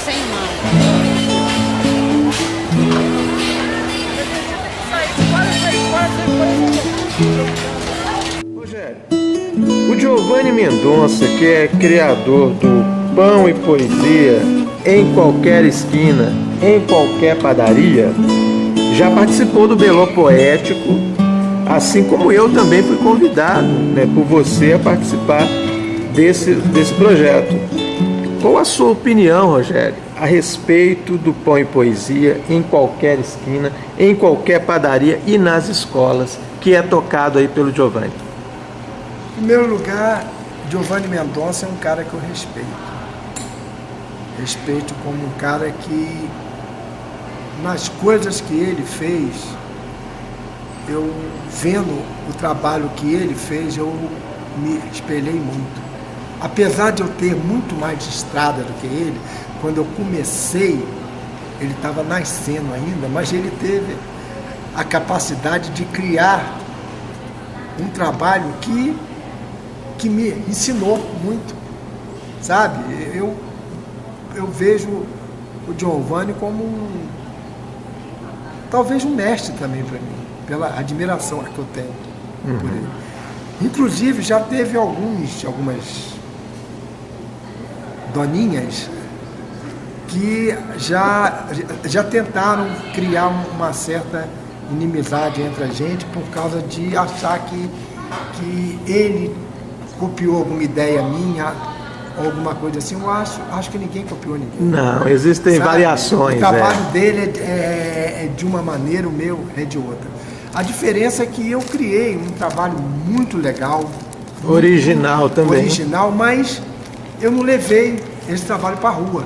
Sem mão. Rogério, o Giovanni Mendonça, que é criador do Pão e Poesia em qualquer esquina, em qualquer padaria, já participou do Belô Poético, assim como eu também fui convidado, né, por você a participar desse projeto. Qual a sua opinião, Rogério, a respeito do Pão e Poesia em qualquer esquina, em qualquer padaria e nas escolas, que é tocado aí pelo Giovanni? Em primeiro lugar, Giovanni Mendonça é um cara que eu respeito. Respeito como um cara que, nas coisas que ele fez, eu vendo o trabalho que ele fez, eu me espelhei muito. Apesar de eu ter muito mais estrada do que ele, quando eu comecei, ele estava nascendo ainda, mas ele teve a capacidade de criar um trabalho que me ensinou muito, sabe? Eu vejo o Giovanni como talvez um mestre também para mim, pela admiração que eu tenho por ele. Inclusive, já teve algumas doninhas que já tentaram criar uma certa inimizade entre a gente por causa de achar que ele copiou alguma ideia minha, alguma coisa assim. Eu acho que ninguém copiou ninguém. Não, existem variações. O trabalho dele é de uma maneira, o meu é de outra. A diferença é que eu criei um trabalho muito legal. Original também. Original, mas eu não levei esse trabalho para a rua.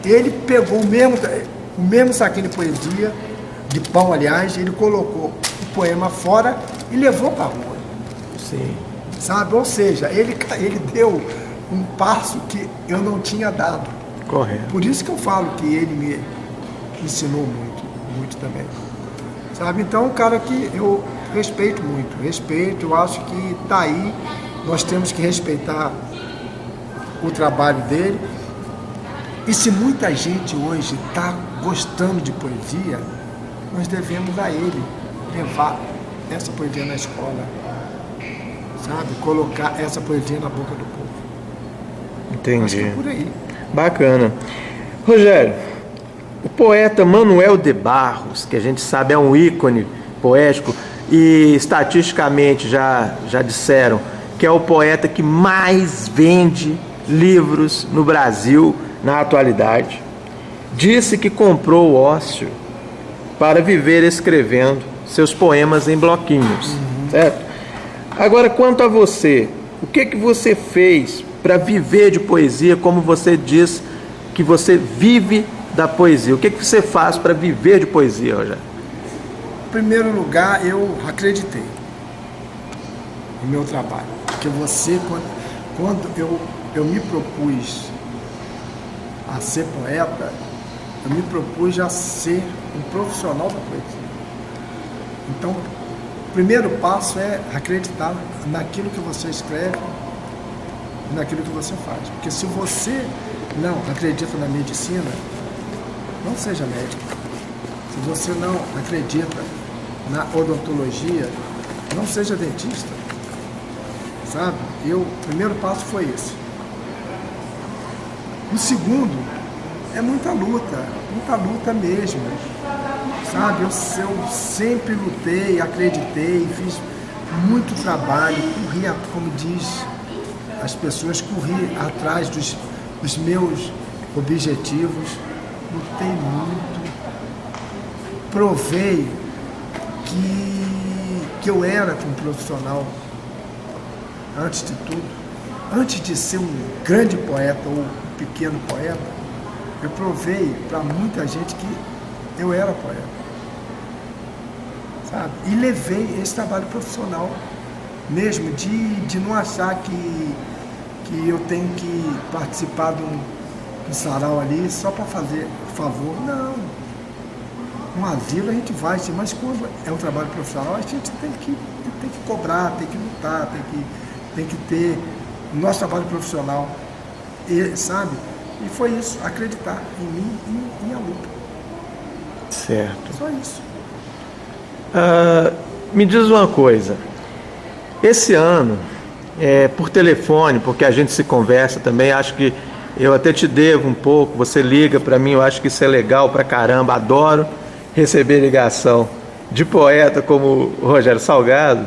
Ele pegou o mesmo saquinho de poesia, de pão, aliás, ele colocou o poema fora e levou para a rua. Sim. Sabe? Ou seja, ele deu um passo que eu não tinha dado. Correto. Por isso que eu falo que ele me ensinou muito, muito também. Sabe? Então, é um cara que eu respeito muito, eu acho que está aí, nós temos que respeitar o trabalho dele. E se muita gente hoje está gostando de poesia, nós devemos a ele levar essa poesia na escola, sabe? Colocar essa poesia na boca do povo. Entendi. Acho que é por aí. Bacana. Rogério, o poeta Manuel de Barros, que a gente sabe é um ícone poético, e estatisticamente já disseram que é o poeta que mais vende livros no Brasil na atualidade, disse que comprou o ócio para viver escrevendo seus poemas em bloquinhos, certo? Agora, quanto a você, o que você fez para viver de poesia, como você diz que você vive da poesia? O que você faz para viver de poesia, Rogério? Em primeiro lugar, eu acreditei no meu trabalho, porque quando eu me propus a ser poeta, eu me propus a ser um profissional da poesia. Então, o primeiro passo é acreditar naquilo que você escreve, naquilo que você faz. Porque se você não acredita na medicina, não seja médico. Se você não acredita na odontologia, não seja dentista. Sabe? O primeiro passo foi esse. O segundo é muita luta mesmo. Sabe? Eu sempre lutei, acreditei, fiz muito trabalho, corri, como diz as pessoas, corri atrás dos meus objetivos, lutei muito, provei que eu era um profissional antes de tudo. Antes de ser um grande poeta ou um pequeno poeta, eu provei para muita gente que eu era poeta. Sabe? E levei esse trabalho profissional mesmo, de não achar que eu tenho que participar de um sarau ali só para fazer favor. Não. Um asilo a gente vai, mas quando é um trabalho profissional, a gente tem que cobrar, tem que lutar, tem que ter no nosso trabalho profissional, e, sabe? E foi isso, acreditar em mim e em minha luta. Certo. Só isso. Me diz uma coisa. Esse ano, por telefone, porque a gente se conversa também, acho que eu até te devo um pouco, você liga para mim, eu acho que isso é legal pra caramba, adoro receber ligação de poeta como o Rogério Salgado.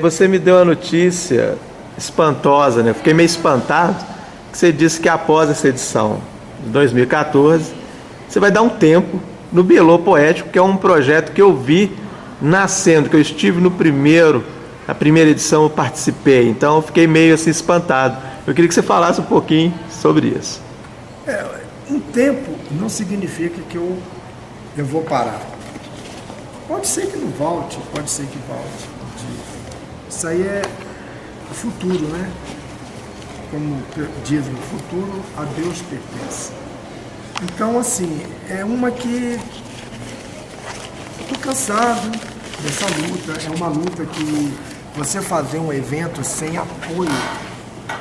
Você me deu a notícia espantosa, né? Fiquei meio espantado, que você disse que após essa edição de 2014, você vai dar um tempo no Belô Poético, que é um projeto que eu vi nascendo, que eu estive na primeira edição eu participei, então eu fiquei meio assim espantado. Eu queria que você falasse um pouquinho sobre isso. Um tempo não significa que eu vou parar. Pode ser que não volte, pode ser que volte. Isso aí é o futuro, né? Como dizem, o futuro a Deus pertence. Então, assim, é uma que estou cansado dessa luta. É uma luta que você fazer um evento sem apoio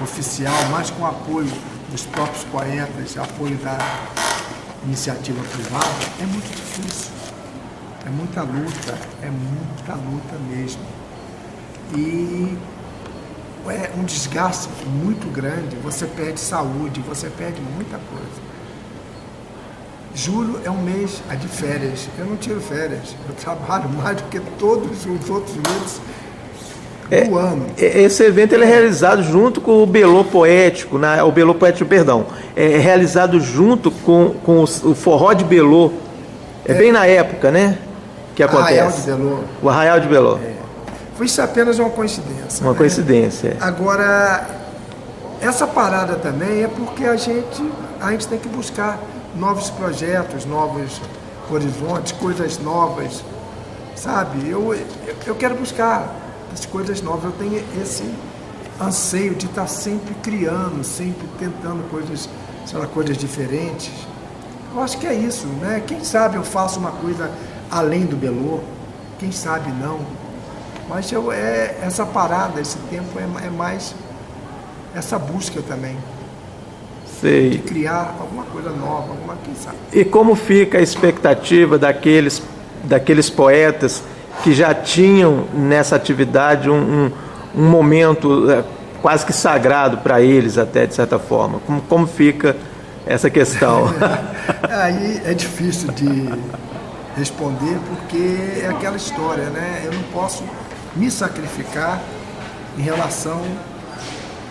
oficial, mas com apoio dos próprios poetas, apoio da iniciativa privada, é muito difícil. É muita luta mesmo. E é um desgaste muito grande, você perde saúde, você perde muita coisa. Julho é um mês de férias, eu não tiro férias, eu trabalho mais do que todos os outros meses do ano. Esse evento ele é realizado junto com o Belô Poético, o Belô Poético, perdão, é realizado junto com o Forró de Belô, bem na época, né, que acontece. Arraial de Belô. O Arraial de Belô. Isso é apenas uma coincidência. Uma coincidência. Agora, essa parada também é porque a gente tem que buscar novos projetos, novos horizontes, coisas novas, sabe? Eu quero buscar as coisas novas, eu tenho esse anseio de estar sempre criando, sempre tentando coisas, sei lá, coisas diferentes. Eu acho que é isso, né? Quem sabe eu faço uma coisa além do Belô, quem sabe não. Mas essa parada, esse tempo é mais essa busca também. Sei. De criar alguma coisa nova, quem sabe. E como fica a expectativa daqueles poetas que já tinham nessa atividade um momento quase que sagrado para eles, até de certa forma? Como fica essa questão? Aí é difícil de responder, porque é aquela história, né? Eu não posso me sacrificar em relação.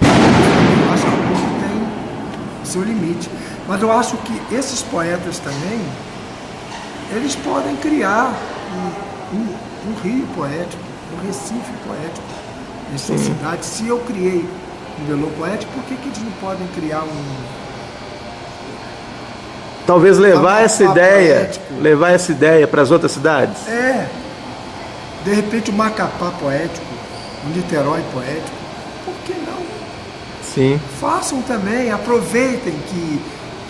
Eu acho que o mundo tem seu limite. Mas eu acho que esses poetas também, eles podem criar um Rio poético, um Recife poético, em sua cidade. Se eu criei um Belô Poético, por que eles não podem criar talvez levar essa ideia para as outras cidades? De repente o Macapá poético, o Niterói poético, por que não? Sim. Façam também, aproveitem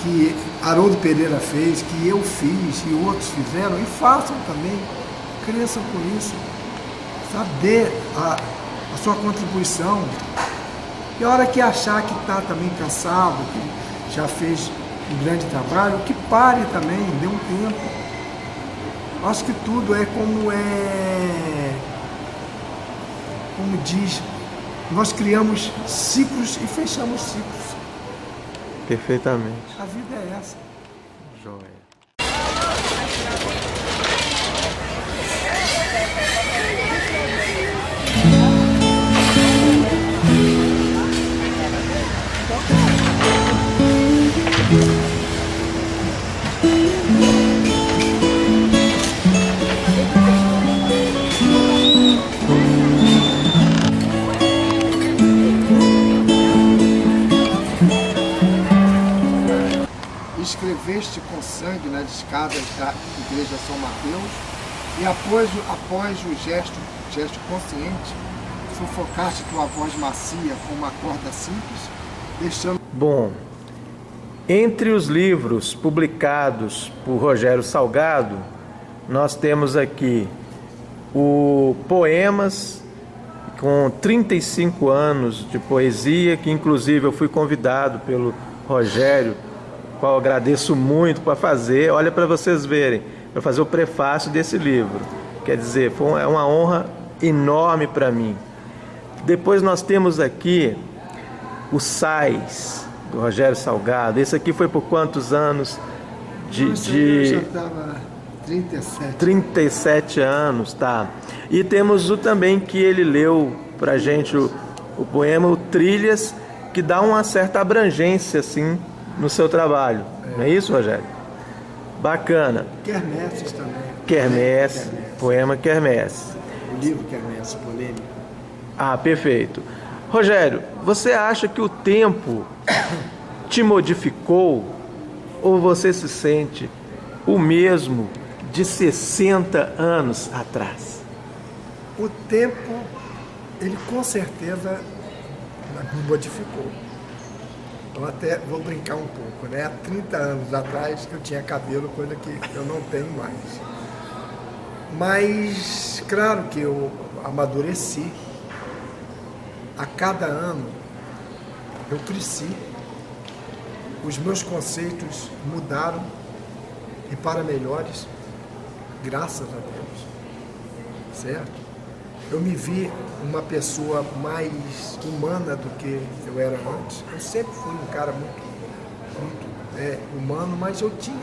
que Haroldo Pereira fez, que eu fiz e outros fizeram, e façam também, cresçam com isso, sabe? Dê a sua contribuição. E a hora que achar que está também cansado, que já fez um grande trabalho, que pare também, dê um tempo. Acho que tudo como diz, nós criamos ciclos e fechamos ciclos. Perfeitamente. A vida é essa. Joia. Escreveste com sangue nas escadas da igreja São Mateus e após o gesto consciente, sufocaste tua voz macia com uma corda simples, deixando... Bom, entre os livros publicados por Rogério Salgado, nós temos aqui o Poemas com 35 anos de poesia, que inclusive eu fui convidado pelo Rogério, qual agradeço muito para fazer, olha para vocês verem, para fazer o prefácio desse livro. Quer dizer, é uma honra enorme para mim. Depois nós temos aqui o Sais, do Rogério Salgado. Esse aqui foi por quantos anos? Eu já estava 37 anos, tá. E temos o também que ele leu pra gente o poema o Trilhas, que dá uma certa abrangência assim no seu trabalho. Não é isso, Rogério? Bacana. Quermesses também. Quermesse, poema Quermesse. O livro Quermesse, polêmico. Ah, perfeito. Rogério, você acha que o tempo te modificou ou você se sente o mesmo de 60 anos atrás? O tempo, ele com certeza me modificou. Eu até vou brincar um pouco, né? Há 30 anos atrás eu tinha cabelo, coisa que eu não tenho mais. Mas, claro que eu amadureci. A cada ano eu cresci. Os meus conceitos mudaram e para melhores, graças a Deus, certo? Eu me vi uma pessoa mais humana do que eu era antes. Eu sempre fui um cara muito humano, mas eu tinha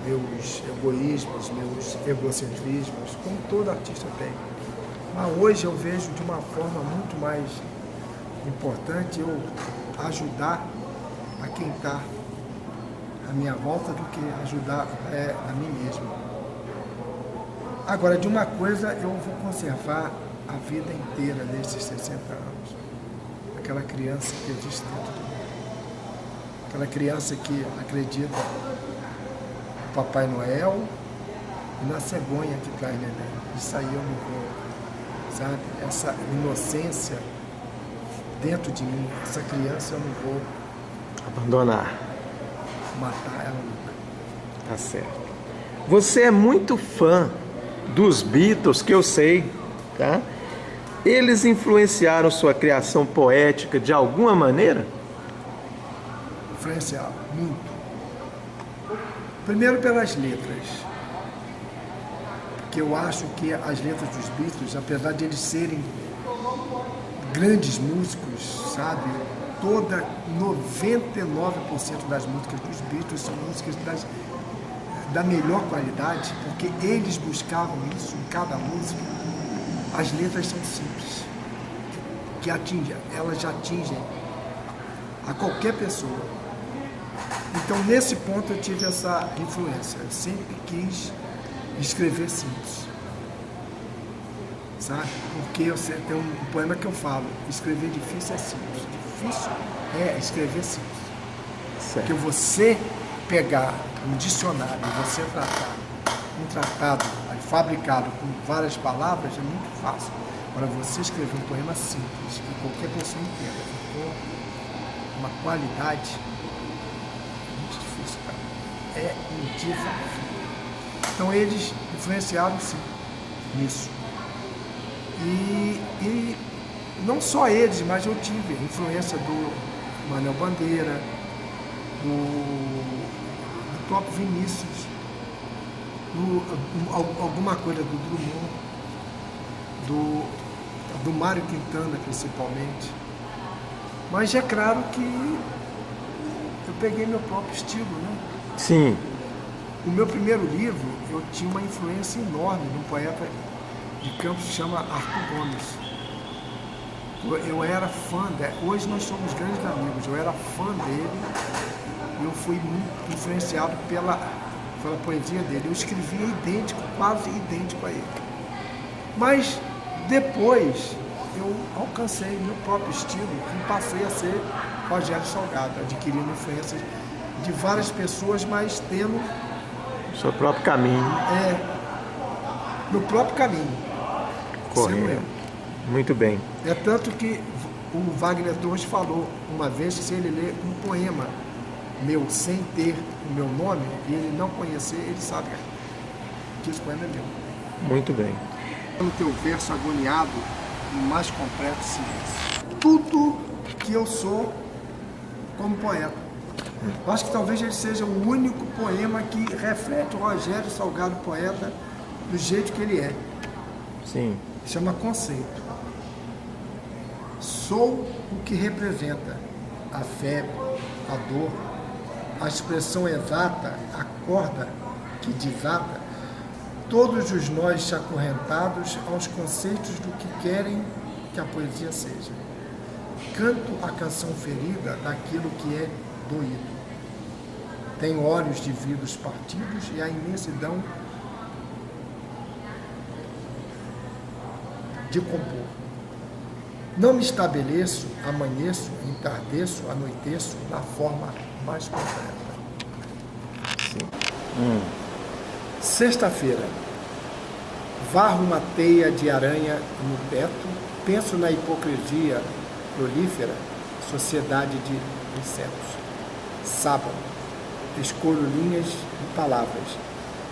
meus egoísmos, meus egocentrismos, como todo artista tem. Mas hoje eu vejo de uma forma muito mais importante eu ajudar a quem está à minha volta do que ajudar a mim mesmo. Agora, de uma coisa eu vou conservar a vida inteira nesses 60 anos. Aquela criança que existe dentro de mim. Aquela criança que acredita no Papai Noel e na cegonha que traz neném. Isso aí eu não vou, sabe? Essa inocência dentro de mim, essa criança eu não vou abandonar. Matar ela nunca. Tá certo. Você é muito fã dos Beatles, que eu sei, tá? Eles influenciaram sua criação poética de alguma maneira? Influenciaram, muito. Primeiro pelas letras. Porque eu acho que as letras dos Beatles, apesar de eles serem grandes músicos, sabe? 99% das músicas dos Beatles são músicas da melhor qualidade, porque eles buscavam isso em cada música. As letras são simples, elas atingem a qualquer pessoa. Então, nesse ponto, eu tive essa influência. Eu sempre quis escrever simples, sabe? Porque tem um poema que eu falo: escrever difícil é simples. Difícil é escrever simples. Certo. Porque você pegar um dicionário e você tratar um tratado fabricado com várias palavras é muito fácil. Agora, você escrever um poema simples, que qualquer pessoa entenda, com uma qualidade, é muito difícil, cara. É um desafio. Então, eles influenciaram, sim, nisso. E não só eles, mas eu tive influência do Manuel Bandeira, do próprio Vinícius, alguma coisa do Drummond, do Mário Quintana, principalmente. Mas é claro que eu peguei meu próprio estilo, né? Sim. O meu primeiro livro, eu tinha uma influência enorme de um poeta de Campos que chama Arthur Gomes. Eu era fã dele. Hoje nós somos grandes amigos. Eu era fã dele e eu fui muito influenciado pela poesia dele. Eu escrevia idêntico, quase idêntico a ele. Mas depois eu alcancei meu próprio estilo e passei a ser Rogério Salgado, adquirindo influências de várias pessoas, mas tendo seu próprio caminho. Meu próprio caminho. Correto. Muito bem. É tanto que o Wagner Torres falou uma vez que se ele ler um poema meu sem ter o meu nome e ele não conhecer, ele sabe que esse poema é meu. Muito bem. No teu verso agoniado, mais completo silêncio. Tudo que eu sou como poeta. Eu acho que talvez ele seja o único poema que reflete o Rogério Salgado, poeta, do jeito que ele é. Sim. Chama conceito. Sou o que representa a febre, a dor, a expressão exata, a corda que desata, todos os nós acorrentados aos conceitos do que querem que a poesia seja. Canto a canção ferida daquilo que é doído. Tenho olhos de vidros partidos e a imensidão de compor. Não me estabeleço, amanheço, entardeço, anoiteço na forma mais concreta. Sexta-feira. Varro uma teia de aranha no teto, penso na hipocrisia prolífera, sociedade de insetos. Sábado. Escolho linhas e palavras.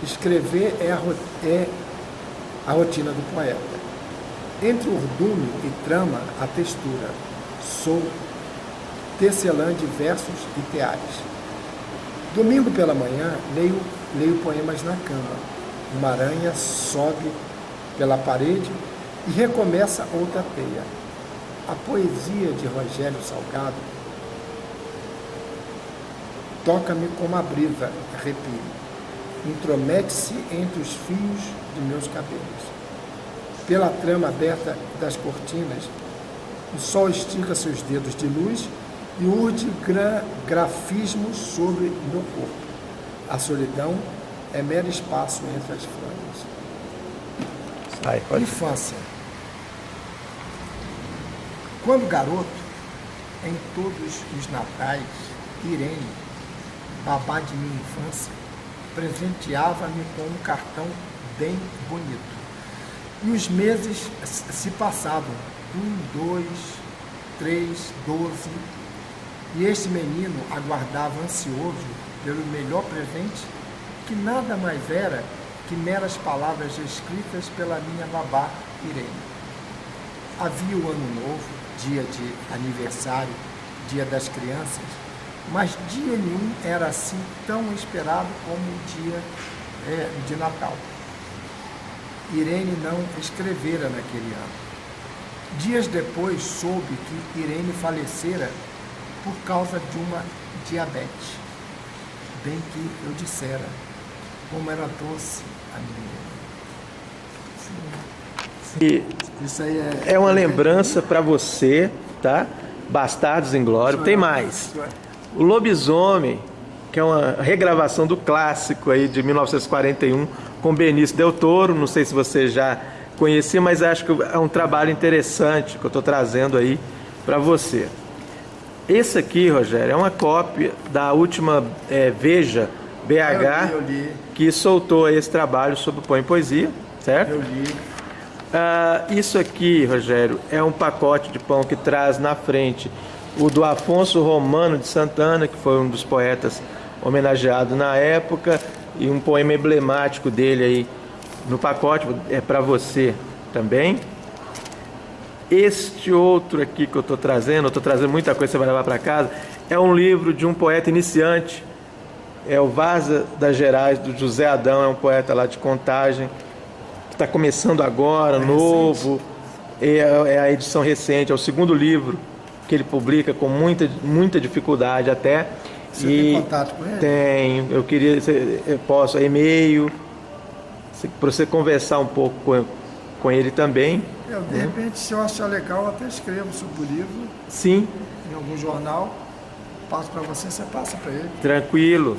Escrever é a rotina do poeta. Entre urdume e trama, a textura. Sou tecelã de versos e teares. Domingo pela manhã, leio poemas na cama. Uma aranha sobe pela parede e recomeça outra teia. A poesia de Rogério Salgado toca-me como a brisa, arrepio. Intromete-se entre os fios de meus cabelos. Pela trama aberta das cortinas, o sol estica seus dedos de luz e urde grafismos sobre meu corpo. A solidão é mero espaço entre as flores. Infância. Quando garoto, em todos os natais, Irene, babá de minha infância, presenteava-me com um cartão bem bonito. E os meses se passavam, 1, 2, 3, 12, e este menino aguardava ansioso pelo melhor presente, que nada mais era que meras palavras escritas pela minha babá Irene. Havia o Ano Novo, dia de aniversário, dia das crianças, mas dia nenhum era assim tão esperado como o dia de Natal. Irene não escrevera naquele ano. Dias depois soube que Irene falecera por causa de uma diabetes. Bem que eu dissera, como era doce a minha Irene. Isso aí É uma lembrança para você, tá? Bastardos Inglórios. Tem mais. O Lobisomem, que é uma regravação do clássico aí de 1941 com Benício Del Toro. Não sei se você já conhecia, mas acho que é um trabalho interessante que eu estou trazendo aí para você. Esse aqui, Rogério, é uma cópia da última Veja BH, eu li. Que soltou esse trabalho sobre o Põe Poesia, certo? Eu li. Isso aqui, Rogério, é um pacote de pão que traz na frente o do Afonso Romano de Santana, que foi um dos poetas homenageado na época, e um poema emblemático dele aí no pacote, é para você também. Este outro aqui que eu estou trazendo muita coisa, você vai levar para casa, é um livro de um poeta iniciante, é o Vaza das Gerais, do José Adão, é um poeta lá de Contagem, que está começando agora, novo, é a edição recente, é o segundo livro que ele publica com muita dificuldade até. Você tem contato com ele? Tenho, eu posso, e-mail, para você conversar um pouco com ele também. De repente, se eu achar legal, eu até escrevo sobre o livro. Sim. Em algum jornal, passo para você, você passa para ele. Tranquilo.